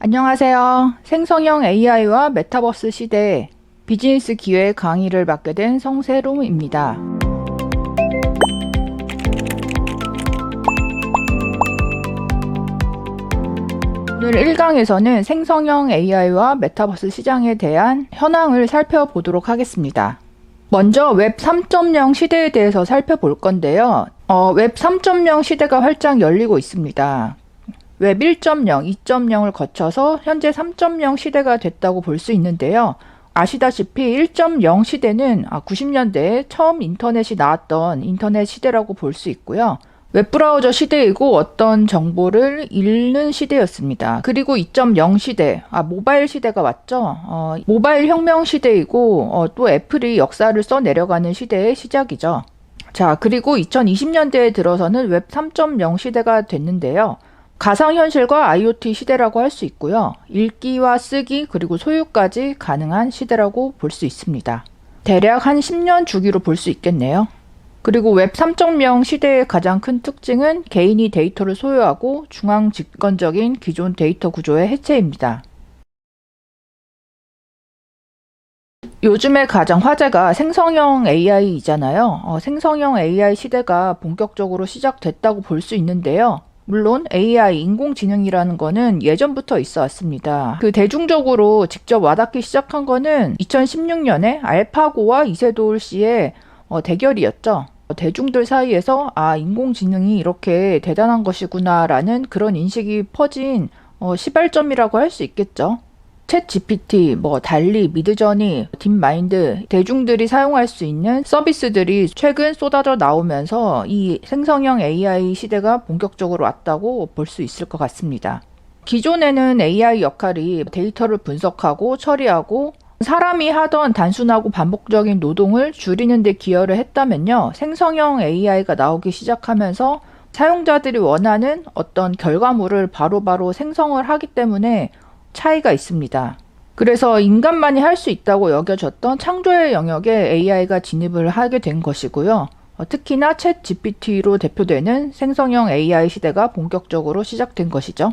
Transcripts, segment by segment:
안녕하세요. 생성형 AI와 메타버스 시대에 비즈니스 기회 강의를 맡게 된 성세롬입니다. 오늘 1강에서는 생성형 AI와 메타버스 시장에 대한 현황을 살펴보도록 하겠습니다. 먼저 웹 3.0 시대에 대해서 살펴볼 건데요. 웹 3.0 시대가 활짝 열리고 있습니다. 웹 1.0, 2.0을 거쳐서 현재 3.0 시대가 됐다고 볼 수 있는데요. 아시다시피 1.0 시대는 90년대에 처음 인터넷이 나왔던 인터넷 시대라고 볼 수 있고요. 웹브라우저 시대이고 어떤 정보를 읽는 시대였습니다. 그리고 2.0 시대, 모바일 시대가 왔죠. 모바일 혁명 시대이고 또 애플이 역사를 써내려가는 시대의 시작이죠. 자, 그리고 2020년대에 들어서는 웹 3.0 시대가 됐는데요. 가상현실과 IoT 시대라고 할 수 있고요. 읽기와 쓰기 그리고 소유까지 가능한 시대라고 볼 수 있습니다. 대략 한 10년 주기로 볼 수 있겠네요. 그리고 웹 3.0 시대의 가장 큰 특징은 개인이 데이터를 소유하고 중앙 집권적인 기존 데이터 구조의 해체입니다. 요즘에 가장 화제가 생성형 AI이잖아요. 생성형 AI 시대가 본격적으로 시작됐다고 볼 수 있는데요. 물론 AI, 인공지능이라는 거는 예전부터 있어 왔습니다. 대중적으로 직접 와닿기 시작한 거는 2016년에 알파고와 이세돌 씨의 대결이었죠. 대중들 사이에서 인공지능이 이렇게 대단한 것이구나 라는 그런 인식이 퍼진 시발점이라고 할 수 있겠죠. 챗 GPT, 달리, 미드저니, 딥마인드, 대중들이 사용할 수 있는 서비스들이 최근 쏟아져 나오면서 이 생성형 AI 시대가 본격적으로 왔다고 볼 수 있을 것 같습니다. 기존에는 AI 역할이 데이터를 분석하고 처리하고 사람이 하던 단순하고 반복적인 노동을 줄이는 데 기여를 했다면요. 생성형 AI가 나오기 시작하면서 사용자들이 원하는 어떤 결과물을 바로바로 생성을 하기 때문에 차이가 있습니다. 그래서 인간만이 할 수 있다고 여겨졌던 창조의 영역에 AI가 진입을 하게 된 것이고요. 특히나 챗 GPT로 대표되는 생성형 AI 시대가 본격적으로 시작된 것이죠.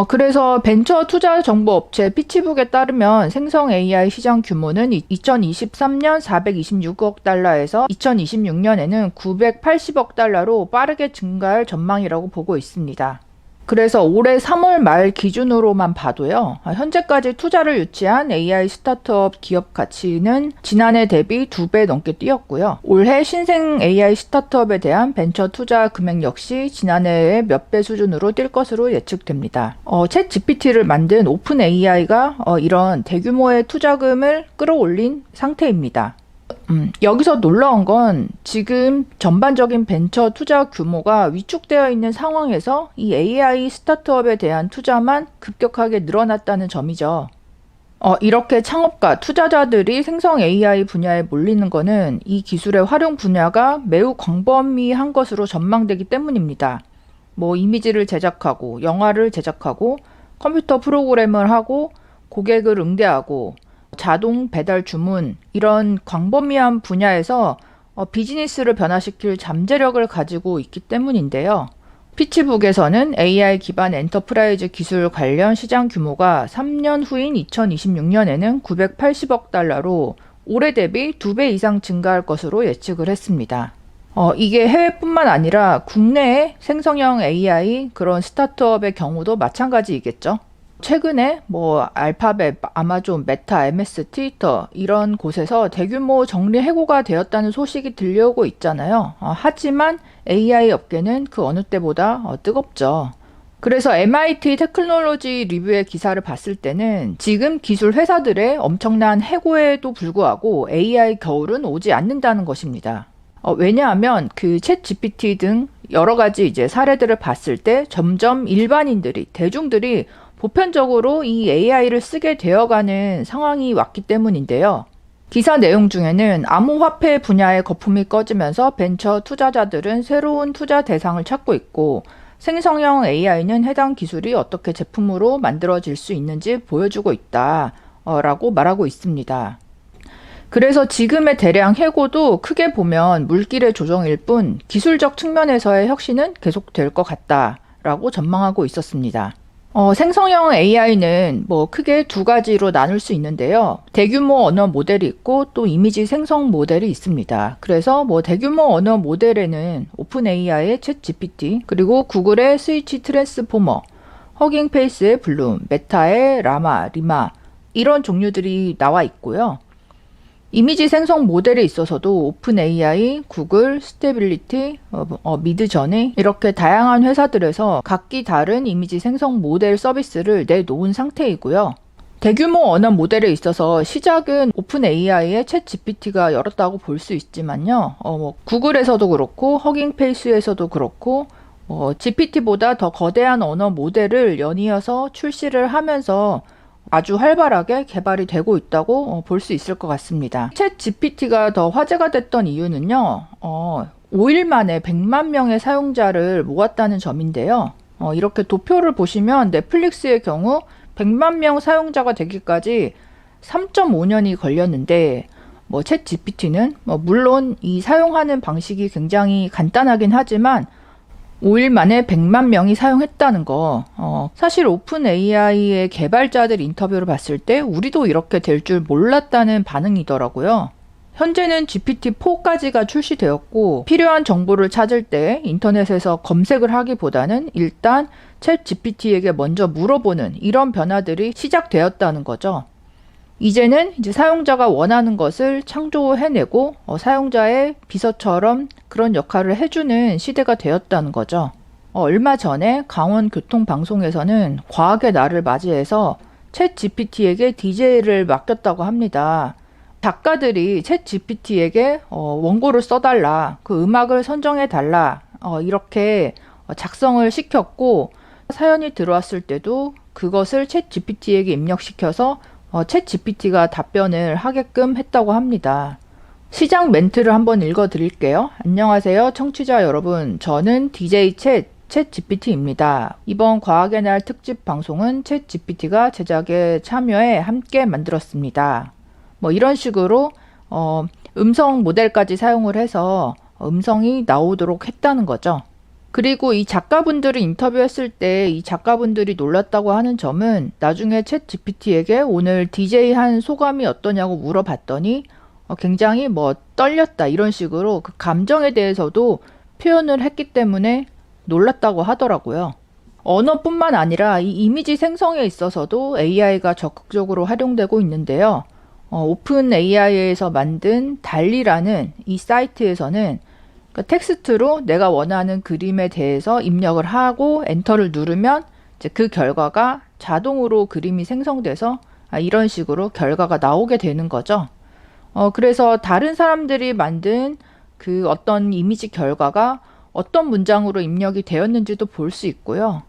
그래서 벤처 투자 정보 업체 피치북에 따르면 생성 AI 시장 규모는 2023년 426억 달러에서 2026년에는 980억 달러로 빠르게 증가할 전망이라고 보고 있습니다. 그래서 올해 3월 말 기준으로만 봐도요. 현재까지 투자를 유치한 AI 스타트업 기업 가치는 지난해 대비 2배 넘게 뛰었고요. 올해 신생 AI 스타트업에 대한 벤처 투자 금액 역시 지난해의 몇 배 수준으로 뛸 것으로 예측됩니다. 챗 GPT를 만든 오픈 AI가 이런 대규모의 투자금을 끌어올린 상태입니다. 여기서 놀라운 건 지금 전반적인 벤처 투자 규모가 위축되어 있는 상황에서 이 AI 스타트업에 대한 투자만 급격하게 늘어났다는 점이죠. 이렇게 창업가, 투자자들이 생성 AI 분야에 몰리는 것은 이 기술의 활용 분야가 매우 광범위한 것으로 전망되기 때문입니다. 이미지를 제작하고, 영화를 제작하고, 컴퓨터 프로그램을 하고, 고객을 응대하고, 자동 배달 주문 이런 광범위한 분야에서 비즈니스를 변화시킬 잠재력을 가지고 있기 때문인데요. 피치북에서는 AI 기반 엔터프라이즈 기술 관련 시장 규모가 3년 후인 2026년에는 980억 달러로 올해 대비 2배 이상 증가할 것으로 예측을 했습니다. 이게 해외뿐만 아니라 국내의 생성형 AI 그런 스타트업의 경우도 마찬가지이겠죠. 최근에 알파벳, 아마존, 메타, MS, 트위터 이런 곳에서 대규모 정리 해고가 되었다는 소식이 들려오고 있잖아요. 하지만 AI 업계는 그 어느 때보다 뜨겁죠. 그래서 MIT 테크놀로지 리뷰의 기사를 봤을 때는 지금 기술 회사들의 엄청난 해고에도 불구하고 AI 겨울은 오지 않는다는 것입니다. 왜냐하면 챗 GPT 등 여러 가지 이제 사례들을 봤을 때 점점 일반인들이, 대중들이 보편적으로 이 AI를 쓰게 되어가는 상황이 왔기 때문인데요. 기사 내용 중에는 암호화폐 분야의 거품이 꺼지면서 벤처 투자자들은 새로운 투자 대상을 찾고 있고 생성형 AI는 해당 기술이 어떻게 제품으로 만들어질 수 있는지 보여주고 있다라고 말하고 있습니다. 그래서 지금의 대량 해고도 크게 보면 물길의 조정일 뿐 기술적 측면에서의 혁신은 계속될 것 같다라고 전망하고 있었습니다. 생성형 AI는 뭐 크게 두 가지로 나눌 수 있는데요. 대규모 언어 모델이 있고 또 이미지 생성 모델이 있습니다. 그래서 뭐 대규모 언어 모델에는 오픈 AI의 챗 GPT, 그리고 구글의 스위치 트랜스포머, 허깅 페이스의 블룸, 메타의 라마, 리마 이런 종류들이 나와 있고요. 이미지 생성 모델에 있어서도 오픈 AI, 구글, 스테빌리티, 미드저니 이렇게 다양한 회사들에서 각기 다른 이미지 생성 모델 서비스를 내놓은 상태이고요. 대규모 언어 모델에 있어서 시작은 오픈 AI의 챗 GPT가 열었다고 볼 수 있지만요. 구글에서도 그렇고 허깅 페이스에서도 그렇고 GPT보다 더 거대한 언어 모델을 연이어서 출시를 하면서 아주 활발하게 개발이 되고 있다고 볼 수 있을 것 같습니다. 챗 GPT가 더 화제가 됐던 이유는요, 5일 만에 100만 명의 사용자를 모았다는 점인데요. 이렇게 도표를 보시면 넷플릭스의 경우 100만 명 사용자가 되기까지 3.5년이 걸렸는데, 챗 GPT는 물론 이 사용하는 방식이 굉장히 간단하긴 하지만 5일 만에 100만 명이 사용했다는 거, 사실 오픈 AI의 개발자들 인터뷰를 봤을 때 우리도 이렇게 될 줄 몰랐다는 반응이더라고요. 현재는 GPT-4까지가 출시되었고 필요한 정보를 찾을 때 인터넷에서 검색을 하기보다는 일단 챗 GPT에게 먼저 물어보는 이런 변화들이 시작되었다는 거죠. 이제는 이제 사용자가 원하는 것을 창조해내고 사용자의 비서처럼 그런 역할을 해주는 시대가 되었다는 거죠. 얼마 전에 강원교통방송에서는 과학의 날을 맞이해서 챗 GPT에게 DJ를 맡겼다고 합니다. 작가들이 챗 GPT에게 원고를 써달라, 그 음악을 선정해달라 이렇게 작성을 시켰고 사연이 들어왔을 때도 그것을 챗 GPT에게 입력시켜서 챗 GPT가 답변을 하게끔 했다고 합니다. 시작 멘트를 한번 읽어드릴게요. 안녕하세요 청취자 여러분, 저는 DJ 챗 GPT입니다. 이번 과학의 날 특집 방송은 챗 GPT가 제작에 참여해 함께 만들었습니다. 이런 식으로 음성 모델까지 사용을 해서 음성이 나오도록 했다는 거죠. 그리고 이 작가분들을 인터뷰했을 때 이 작가분들이 놀랐다고 하는 점은 나중에 챗 GPT에게 오늘 DJ 한 소감이 어떠냐고 물어봤더니 굉장히 떨렸다 이런 식으로 그 감정에 대해서도 표현을 했기 때문에 놀랐다고 하더라고요. 언어뿐만 아니라 이 이미지 생성에 있어서도 AI가 적극적으로 활용되고 있는데요. 오픈 AI에서 만든 달리라는 이 사이트에서는 텍스트로 내가 원하는 그림에 대해서 입력을 하고 엔터를 누르면 이제 그 결과가 자동으로 그림이 생성돼서 이런 식으로 결과가 나오게 되는 거죠. 그래서 다른 사람들이 만든 그 어떤 이미지 결과가 어떤 문장으로 입력이 되었는지도 볼 수 있고요.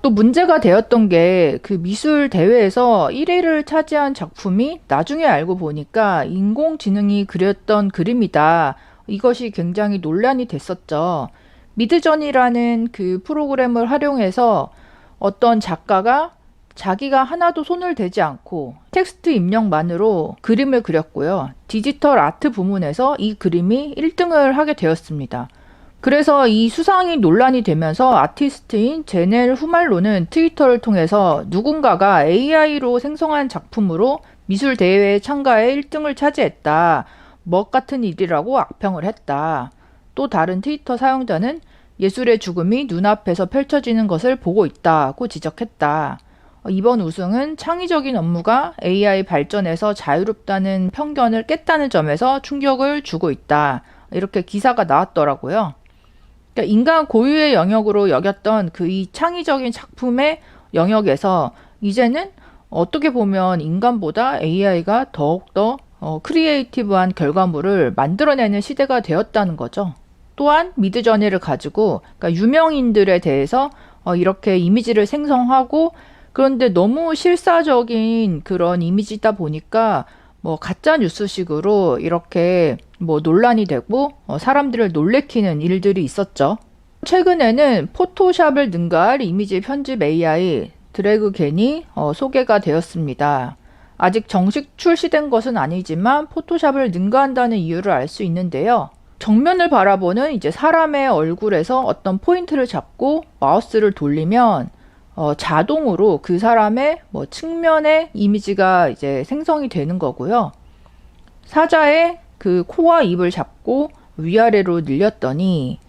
또 문제가 되었던 게 그 미술 대회에서 1위를 차지한 작품이 나중에 알고 보니까 인공지능이 그렸던 그림이다. 이것이 굉장히 논란이 됐었죠. 미드저니라는 그 프로그램을 활용해서 어떤 작가가 자기가 하나도 손을 대지 않고 텍스트 입력만으로 그림을 그렸고요. 디지털 아트 부문에서 이 그림이 1등을 하게 되었습니다. 그래서 이 수상이 논란이 되면서 아티스트인 제넬 후말로는 트위터를 통해서 누군가가 AI로 생성한 작품으로 미술 대회에 참가해 1등을 차지했다. 먹 같은 일이라고 악평을 했다. 또 다른 트위터 사용자는 예술의 죽음이 눈앞에서 펼쳐지는 것을 보고 있다고 지적했다. 이번 우승은 창의적인 업무가 AI 발전에서 자유롭다는 편견을 깼다는 점에서 충격을 주고 있다. 이렇게 기사가 나왔더라고요. 그러니까 인간 고유의 영역으로 여겼던 그 이 창의적인 작품의 영역에서 이제는 어떻게 보면 인간보다 AI가 더욱더 크리에이티브한 결과물을 만들어내는 시대가 되었다는 거죠. 또한 미드저니를 가지고 그러니까 유명인들에 대해서 이렇게 이미지를 생성하고 그런데 너무 실사적인 그런 이미지다 보니까 가짜 뉴스식으로 이렇게 논란이 되고 사람들을 놀래키는 일들이 있었죠. 최근에는 포토샵을 능가할 이미지 편집 AI 드래그겐이 소개가 되었습니다. 아직 정식 출시된 것은 아니지만 포토샵을 능가한다는 이유를 알 수 있는데요. 정면을 바라보는 이제 사람의 얼굴에서 어떤 포인트를 잡고 마우스를 돌리면 자동으로 그 사람의 뭐 측면의 이미지가 이제 생성이 되는 거고요. 사자의 그 코와 입을 잡고 위아래로 늘렸더니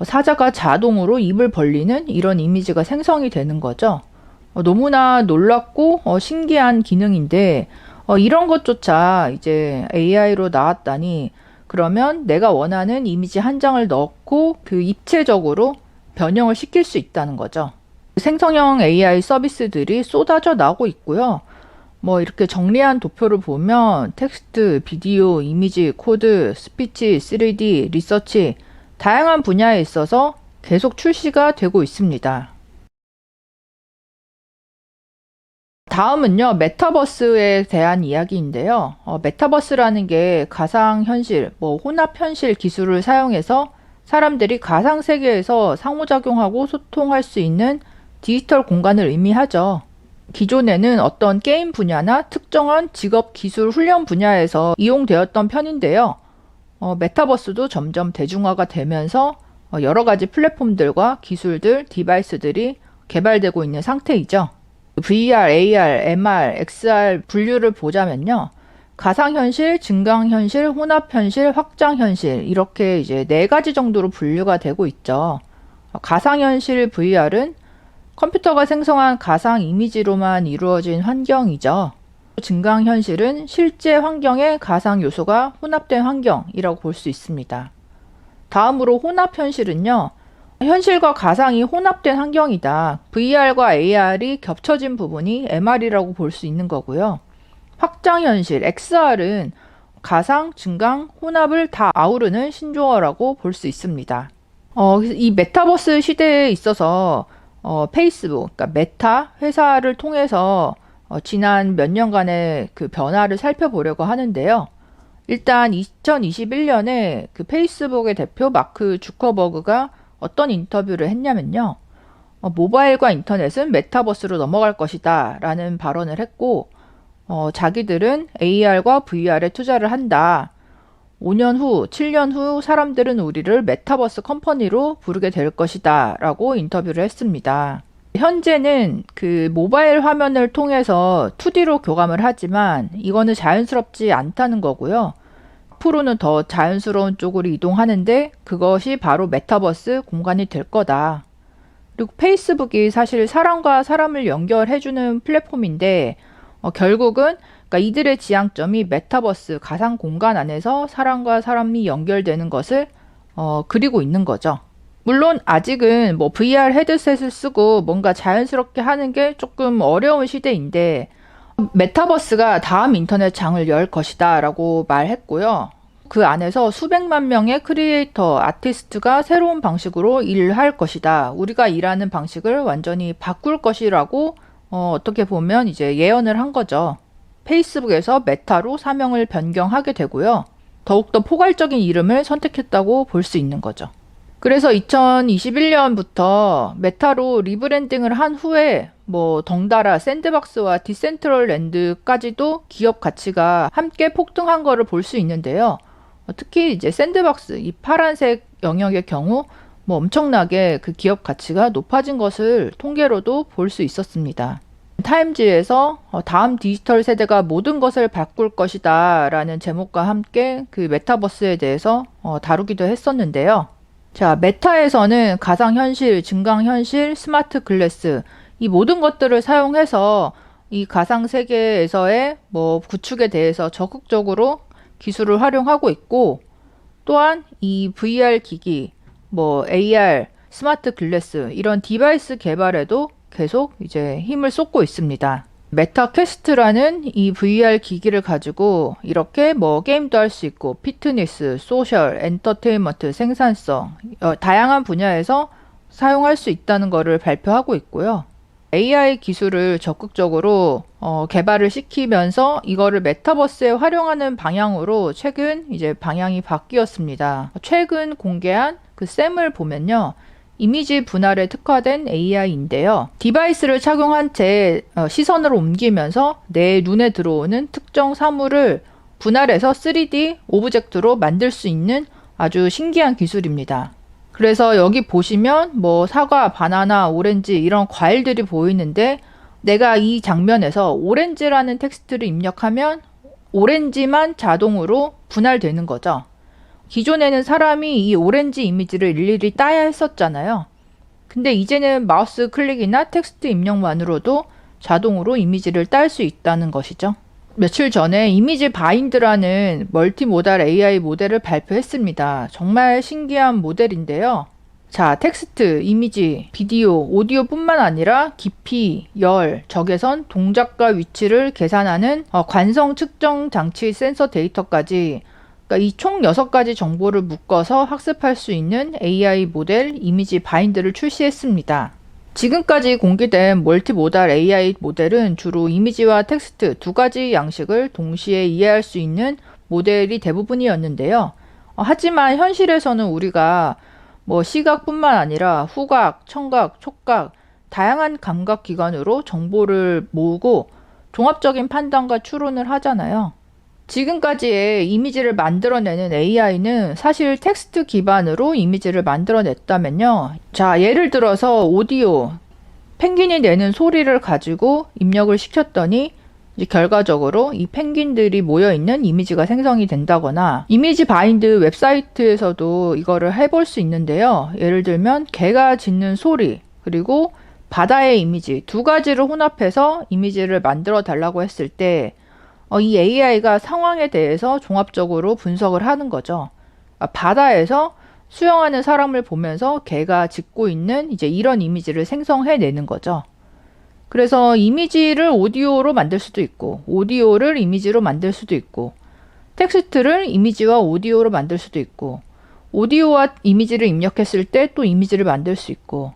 사자가 자동으로 입을 벌리는 이런 이미지가 생성이 되는 거죠. 너무나 놀랍고 신기한 기능인데 이런 것조차 이제 AI로 나왔다니, 그러면 내가 원하는 이미지 한 장을 넣고 그 입체적으로 변형을 시킬 수 있다는 거죠. 생성형 AI 서비스들이 쏟아져 나오고 있고요. 뭐 이렇게 정리한 도표를 보면 텍스트, 비디오, 이미지, 코드, 스피치, 3D, 리서치, 다양한 분야에 있어서 계속 출시가 되고 있습니다. 다음은요, 메타버스에 대한 이야기인데요. 메타버스라는 게 가상현실, 혼합현실 기술을 사용해서 사람들이 가상세계에서 상호작용하고 소통할 수 있는 디지털 공간을 의미하죠. 기존에는 어떤 게임 분야나 특정한 직업 기술 훈련 분야에서 이용되었던 편인데요. 메타버스도 점점 대중화가 되면서 여러 가지 플랫폼들과 기술들, 디바이스들이 개발되고 있는 상태이죠. VR, AR, MR, XR 분류를 보자면요. 가상현실, 증강현실, 혼합현실, 확장현실, 이렇게 이제 4가지 정도로 분류가 되고 있죠. 가상현실 VR은 컴퓨터가 생성한 가상 이미지로만 이루어진 환경이죠. 증강현실은 실제 환경에 가상 요소가 혼합된 환경이라고 볼 수 있습니다. 다음으로 혼합현실은요. 현실과 가상이 혼합된 환경이다. VR과 AR이 겹쳐진 부분이 MR이라고 볼 수 있는 거고요. 확장현실, XR은 가상, 증강, 혼합을 다 아우르는 신조어라고 볼 수 있습니다. 이 메타버스 시대에 있어서 페이스북, 그러니까 메타 회사를 통해서 지난 몇 년간의 그 변화를 살펴보려고 하는데요. 일단 2021년에 그 페이스북의 대표 마크 주커버그가 어떤 인터뷰를 했냐면요. 모바일과 인터넷은 메타버스로 넘어갈 것이다 라는 발언을 했고, 자기들은 AR과 VR에 투자를 한다. 5년 후, 7년 후 사람들은 우리를 메타버스 컴퍼니로 부르게 될 것이다 라고 인터뷰를 했습니다. 현재는 그 모바일 화면을 통해서 2D로 교감을 하지만 이거는 자연스럽지 않다는 거고요. 앞으로는 더 자연스러운 쪽으로 이동하는데 그것이 바로 메타버스 공간이 될 거다. 그리고 페이스북이 사실 사람과 사람을 연결해주는 플랫폼인데 결국은 그러니까 이들의 지향점이 메타버스 가상 공간 안에서 사람과 사람이 연결되는 것을 그리고 있는 거죠. 물론 아직은 VR 헤드셋을 쓰고 뭔가 자연스럽게 하는 게 조금 어려운 시대인데 메타버스가 다음 인터넷 장을 열 것이다 라고 말했고요. 그 안에서 수백만 명의 크리에이터, 아티스트가 새로운 방식으로 일을 할 것이다. 우리가 일하는 방식을 완전히 바꿀 것이라고 어떻게 보면 이제 예언을 한 거죠. 페이스북에서 메타로 사명을 변경하게 되고요. 더욱더 포괄적인 이름을 선택했다고 볼 수 있는 거죠. 그래서 2021년부터 메타로 리브랜딩을 한 후에 덩달아 샌드박스와 디센트럴랜드까지도 기업 가치가 함께 폭등한 거를 볼 수 있는데요. 특히 이제 샌드박스, 이 파란색 영역의 경우 엄청나게 그 기업 가치가 높아진 것을 통계로도 볼 수 있었습니다. 타임지에서 다음 디지털 세대가 모든 것을 바꿀 것이다 라는 제목과 함께 그 메타버스에 대해서 다루기도 했었는데요. 자, 메타에서는 가상현실, 증강현실, 스마트 글래스, 이 모든 것들을 사용해서 이 가상세계에서의 구축에 대해서 적극적으로 기술을 활용하고 있고, 또한 이 VR 기기, AR, 스마트 글래스, 이런 디바이스 개발에도 계속 이제 힘을 쏟고 있습니다. 메타 퀘스트라는 이 VR 기기를 가지고 이렇게 게임도 할 수 있고 피트니스, 소셜, 엔터테인먼트, 생산성 다양한 분야에서 사용할 수 있다는 것을 발표하고 있고요. AI 기술을 적극적으로 개발을 시키면서 이거를 메타버스에 활용하는 방향으로 최근 이제 방향이 바뀌었습니다. 최근 공개한 그 샘을 보면요. 이미지 분할에 특화된 AI인데요. 디바이스를 착용한 채 시선을 옮기면서 내 눈에 들어오는 특정 사물을 분할해서 3D 오브젝트로 만들 수 있는 아주 신기한 기술입니다. 그래서 여기 보시면 뭐 사과, 바나나, 오렌지 이런 과일들이 보이는데 내가 이 장면에서 오렌지라는 텍스트를 입력하면 오렌지만 자동으로 분할되는 거죠. 기존에는 사람이 이 오렌지 이미지를 일일이 따야 했었잖아요. 근데 이제는 마우스 클릭이나 텍스트 입력만으로도 자동으로 이미지를 딸 수 있다는 것이죠. 며칠 전에 이미지 바인드라는 멀티모달 AI 모델을 발표했습니다. 정말 신기한 모델인데요. 자, 텍스트, 이미지, 비디오, 오디오뿐만 아니라 깊이, 열, 적외선, 동작과 위치를 계산하는 관성 측정 장치 센서 데이터까지, 그러니까 이 총 6가지 정보를 묶어서 학습할 수 있는 AI 모델 이미지 바인드를 출시했습니다. 지금까지 공개된 멀티모달 AI 모델은 주로 이미지와 텍스트 2가지 양식을 동시에 이해할 수 있는 모델이 대부분이었는데요. 하지만 현실에서는 우리가 뭐 시각뿐만 아니라 후각, 청각, 촉각, 다양한 감각 기관으로 정보를 모으고 종합적인 판단과 추론을 하잖아요. 지금까지의 이미지를 만들어내는 AI는 사실 텍스트 기반으로 이미지를 만들어냈다면요. 자, 예를 들어서 오디오, 펭귄이 내는 소리를 가지고 입력을 시켰더니 이제 결과적으로 이 펭귄들이 모여있는 이미지가 생성이 된다거나, 이미지 바인드 웹사이트에서도 이거를 해볼 수 있는데요. 예를 들면 개가 짖는 소리, 그리고 바다의 이미지 2가지를 혼합해서 이미지를 만들어 달라고 했을 때 이 AI가 상황에 대해서 종합적으로 분석을 하는 거죠. 바다에서 수영하는 사람을 보면서 개가 짖고 있는 이제 이런 이미지를 생성해내는 거죠. 그래서 이미지를 오디오로 만들 수도 있고, 오디오를 이미지로 만들 수도 있고, 텍스트를 이미지와 오디오로 만들 수도 있고, 오디오와 이미지를 입력했을 때 또 이미지를 만들 수 있고,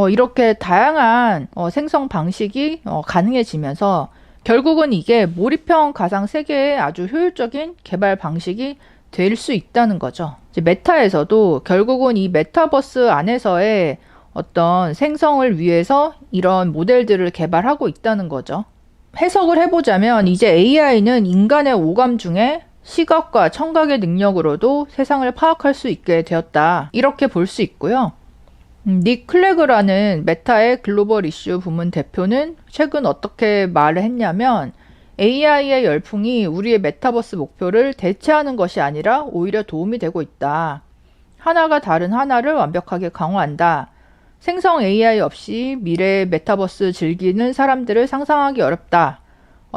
이렇게 다양한 생성 방식이 가능해지면서 결국은 이게 몰입형 가상 세계의 아주 효율적인 개발 방식이 될 수 있다는 거죠. 이제 메타에서도 결국은 이 메타버스 안에서의 어떤 생성을 위해서 이런 모델들을 개발하고 있다는 거죠. 해석을 해보자면 이제 AI는 인간의 오감 중에 시각과 청각의 능력으로도 세상을 파악할 수 있게 되었다. 이렇게 볼 수 있고요. 닉 클레그라는 메타의 글로벌 이슈 부문 대표는 최근 어떻게 말을 했냐면 AI의 열풍이 우리의 메타버스 목표를 대체하는 것이 아니라 오히려 도움이 되고 있다. 하나가 다른 하나를 완벽하게 강화한다. 생성 AI 없이 미래의 메타버스 즐기는 사람들을 상상하기 어렵다.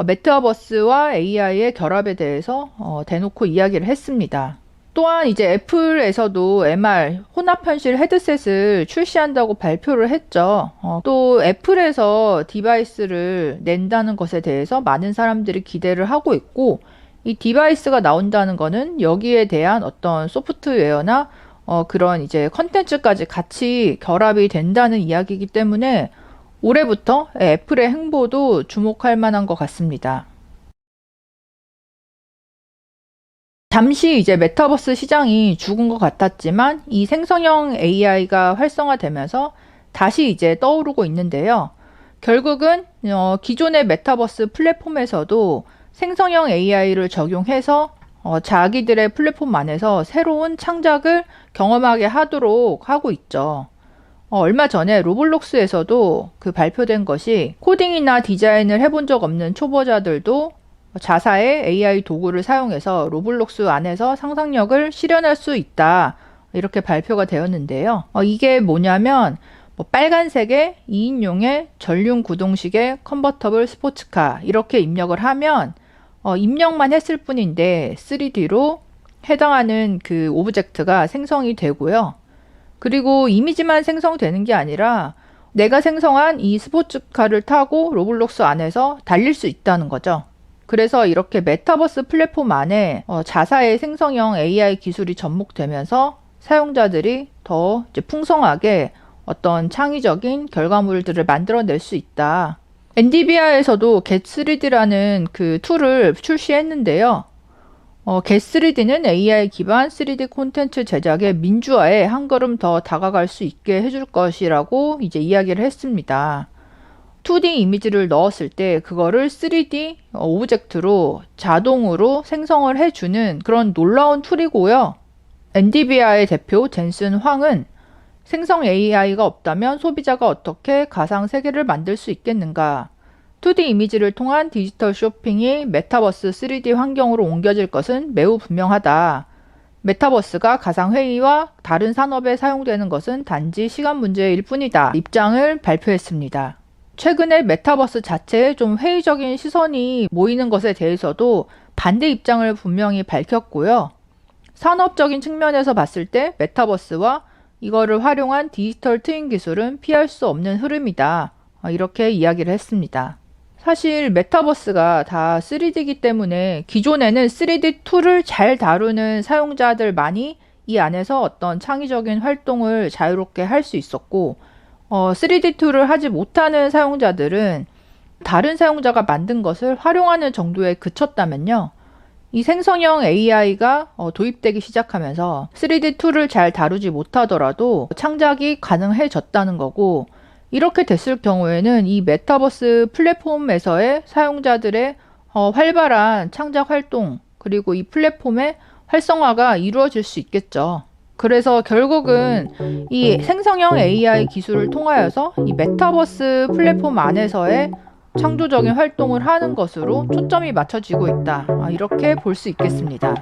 메타버스와 AI의 결합에 대해서 대놓고 이야기를 했습니다. 또한 이제 애플에서도 MR 혼합현실 헤드셋을 출시한다고 발표를 했죠. 또 애플에서 디바이스를 낸다는 것에 대해서 많은 사람들이 기대를 하고 있고, 이 디바이스가 나온다는 거는 여기에 대한 어떤 소프트웨어나 그런 이제 컨텐츠까지 같이 결합이 된다는 이야기이기 때문에 올해부터 애플의 행보도 주목할 만한 것 같습니다. 잠시 이제 메타버스 시장이 죽은 것 같았지만 이 생성형 AI가 활성화되면서 다시 이제 떠오르고 있는데요. 결국은 기존의 메타버스 플랫폼에서도 생성형 AI를 적용해서 자기들의 플랫폼 안에서 새로운 창작을 경험하게 하도록 하고 있죠. 얼마 전에 로블록스에서도 그 발표된 것이 코딩이나 디자인을 해본 적 없는 초보자들도 자사의 AI 도구를 사용해서 로블록스 안에서 상상력을 실현할 수 있다. 이렇게 발표가 되었는데요. 이게 뭐냐면 빨간색의 2인용의 전륜 구동식의 컨버터블 스포츠카 이렇게 입력을 하면 입력만 했을 뿐인데 3D로 해당하는 그 오브젝트가 생성이 되고요. 그리고 이미지만 생성되는 게 아니라 내가 생성한 이 스포츠카를 타고 로블록스 안에서 달릴 수 있다는 거죠. 그래서 이렇게 메타버스 플랫폼 안에 자사의 생성형 AI 기술이 접목되면서 사용자들이 더 이제 풍성하게 어떤 창의적인 결과물들을 만들어낼 수 있다. 엔비디아에서도 Get3D라는 그 툴을 출시했는데요. Get3D는 AI 기반 3D 콘텐츠 제작의 민주화에 한 걸음 더 다가갈 수 있게 해줄 것이라고 이제 이야기를 했습니다. 2D 이미지를 넣었을 때 그거를 3D 오브젝트로 자동으로 생성을 해주는 그런 놀라운 툴이고요. 엔디비아의 대표 젠슨 황은 생성 AI가 없다면 소비자가 어떻게 가상 세계를 만들 수 있겠는가? 2D 이미지를 통한 디지털 쇼핑이 메타버스 3D 환경으로 옮겨질 것은 매우 분명하다. 메타버스가 가상회의와 다른 산업에 사용되는 것은 단지 시간 문제일 뿐이다. 입장을 발표했습니다. 최근에 메타버스 자체에 좀 회의적인 시선이 모이는 것에 대해서도 반대 입장을 분명히 밝혔고요. 산업적인 측면에서 봤을 때 메타버스와 이거를 활용한 디지털 트윈 기술은 피할 수 없는 흐름이다. 이렇게 이야기를 했습니다. 사실 메타버스가 다 3D이기 때문에 기존에는 3D 툴을 잘 다루는 사용자들만이 이 안에서 어떤 창의적인 활동을 자유롭게 할 수 있었고 3D 툴을 하지 못하는 사용자들은 다른 사용자가 만든 것을 활용하는 정도에 그쳤다면요. 이 생성형 AI가 도입되기 시작하면서 3D 툴을 잘 다루지 못하더라도 창작이 가능해졌다는 거고, 이렇게 됐을 경우에는 이 메타버스 플랫폼에서의 사용자들의 활발한 창작 활동, 그리고 이 플랫폼의 활성화가 이루어질 수 있겠죠. 그래서 결국은 이 생성형 AI 기술을 통하여서 이 메타버스 플랫폼 안에서의 창조적인 활동을 하는 것으로 초점이 맞춰지고 있다. 이렇게 볼 수 있겠습니다.